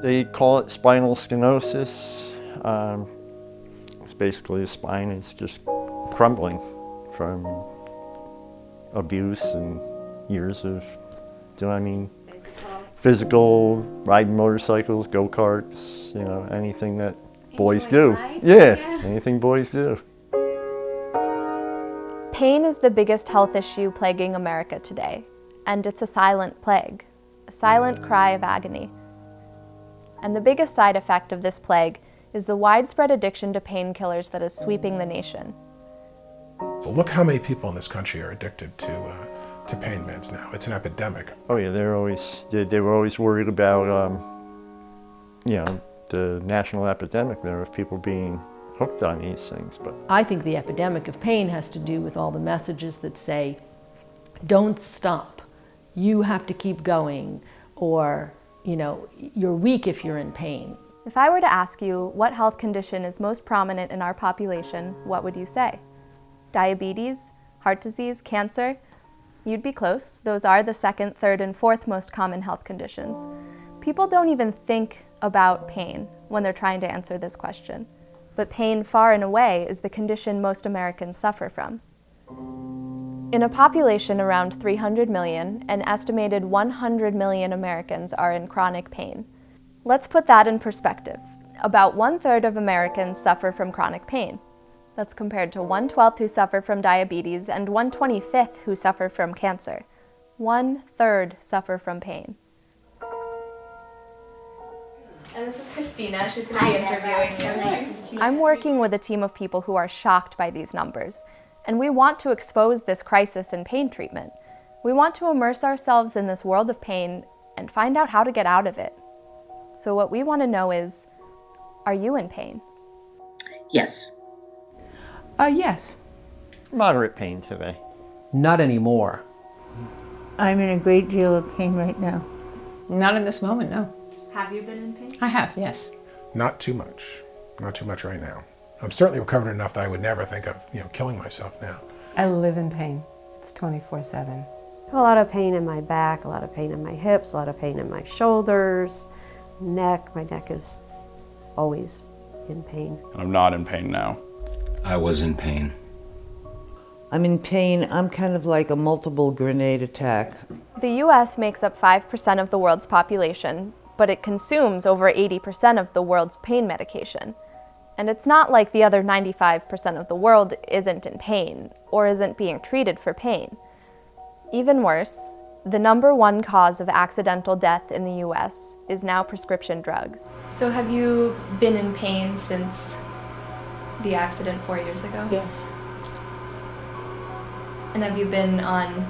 They call it spinal stenosis. It's basically the spine is just crumbling from abuse and years of, physical, riding motorcycles, go-karts, anything that boys do. Yeah, anything boys do. Pain is the biggest health issue plaguing America today, and it's a silent plague, a silent cry of agony. And the biggest side effect of this plague is the widespread addiction to painkillers that is sweeping the nation. So look how many people in this country are addicted to pain meds now. It's an epidemic. Oh yeah, they were always worried about, the national epidemic there of people being hooked on these things. But I think the epidemic of pain has to do with all the messages that say, don't stop, you have to keep going, or, you're weak if you're in pain. If I were to ask you what health condition is most prominent in our population, what would you say? Diabetes, heart disease, cancer? You'd be close. Those are the second, third, and fourth most common health conditions. People don't even think about pain when they're trying to answer this question. But pain, far and away, is the condition most Americans suffer from. In a population around 300 million, an estimated 100 million Americans are in chronic pain. Let's put that in perspective. About 1/3 of Americans suffer from chronic pain. That's compared to 1/12 who suffer from diabetes and 1/25 who suffer from cancer. 1/3 suffer from pain. And this is Christina. She's going to be interviewing you. I'm working with a team of people who are shocked by these numbers, and we want to expose this crisis in pain treatment. We want to immerse ourselves in this world of pain and find out how to get out of it. So what we want to know is, are you in pain? Yes. Yes. Moderate pain today. Not anymore. I'm in a great deal of pain right now. Not in this moment, no. Have you been in pain? I have, yes. Not too much. Not too much right now. I'm certainly recovered enough that I would never think of, killing myself now. I live in pain. It's 24/7. I have a lot of pain in my back, a lot of pain in my hips, a lot of pain in my shoulders, neck. My neck is always in pain. I'm not in pain now. I was in pain. I'm in pain. I'm kind of like a multiple grenade attack. The US makes up 5% of the world's population, but it consumes over 80% of the world's pain medication. And it's not like the other 95% of the world isn't in pain or isn't being treated for pain. Even worse, the #1 cause of accidental death in the US is now prescription drugs. So have you been in pain since the accident 4 years ago? Yes. And have you been on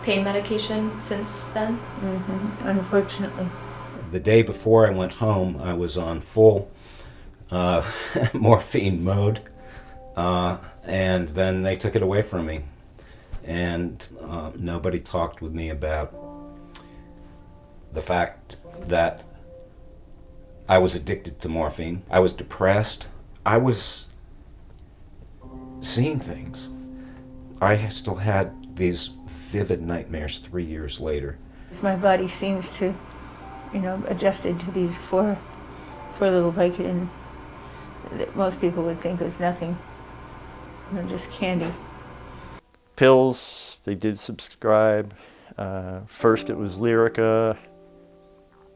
pain medication since then? Mm-hmm. Unfortunately. The day before I went home, I was on full morphine mode, and then they took it away from me. And nobody talked with me about the fact that I was addicted to morphine. I was depressed. I was seeing things. I still had these vivid nightmares 3 years later. My body seems to, adjusted to these four little Vicodin that most people would think was nothing, just candy. Pills, they did subscribe. First it was Lyrica,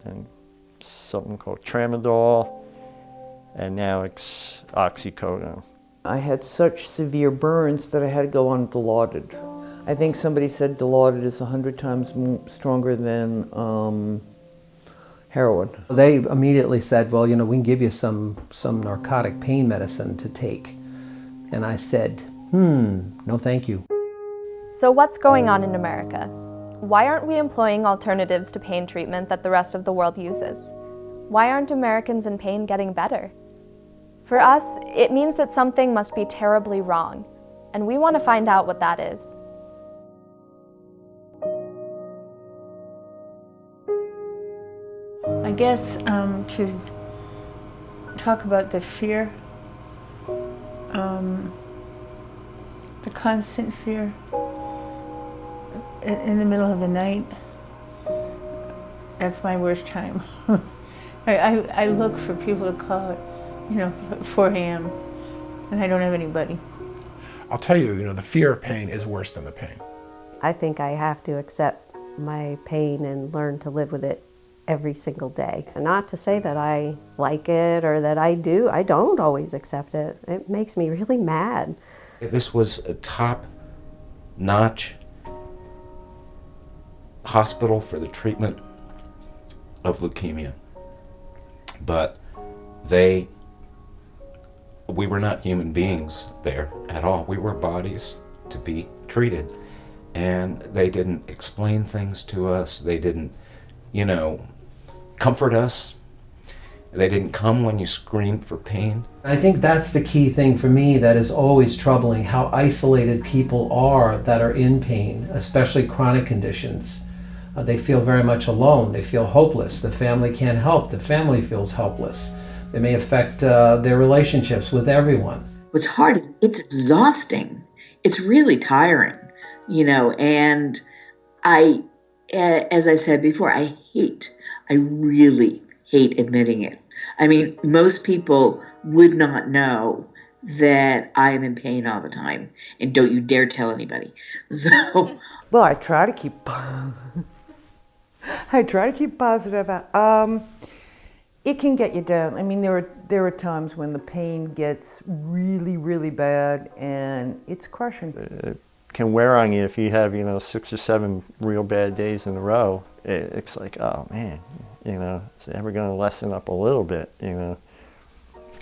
and something called Tramadol, and now it's oxycodone. I had such severe burns that I had to go on Dilaudid. I think somebody said Dilaudid is 100 times stronger than heroin. They immediately said, well, we can give you some narcotic pain medicine to take. And I said, no thank you. So what's going on in America? Why aren't we employing alternatives to pain treatment that the rest of the world uses? Why aren't Americans in pain getting better? For us, it means that something must be terribly wrong, and we want to find out what that is. I guess to talk about the fear, the constant fear in the middle of the night, that's my worst time. I look for people to call it, you know, at 4 a.m. and I don't have anybody. I'll tell you, you know, the fear of pain is worse than the pain. I think I have to accept my pain and learn to live with it every single day. And not to say that I like it or that I don't always accept it. It makes me really mad. This was a top-notch hospital for the treatment of leukemia. But we were not human beings there at all. We were bodies to be treated. And they didn't explain things to us. They didn't, you know, comfort us. They didn't come when you screamed for pain. I think that's the key thing for me that is always troubling, how isolated people are that are in pain, especially chronic conditions. They feel very much alone. They feel hopeless. The family can't help. The family feels helpless. It may affect their relationships with everyone. What's hard is it's exhausting. It's really tiring, you know, and as I said before, I really hate admitting it. I mean, most people would not know that I am in pain all the time, and don't you dare tell anybody. So, well, I try to keep positive. It can get you down. I mean, there are times when the pain gets really, really bad, and it's crushing. It can wear on you if you have, you know, 6 or 7 real bad days in a row. It's like, oh man, you know, it's ever going to lessen up a little bit, you know,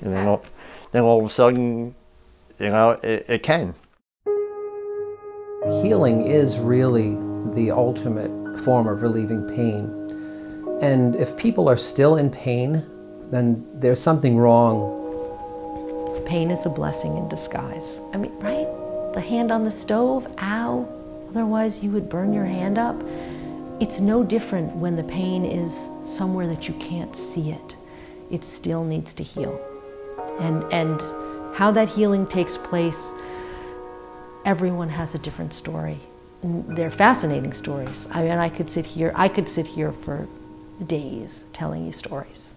and then all of a sudden, you know, it can. Healing is really the ultimate form of relieving pain. And if people are still in pain, then there's something wrong. Pain is a blessing in disguise. I mean, right? The hand on the stove, ow, otherwise you would burn your hand up. It's no different when the pain is somewhere that you can't see it. It still needs to heal. And how that healing takes place, everyone has a different story. And they're fascinating stories. I mean, I could sit here for days telling you stories.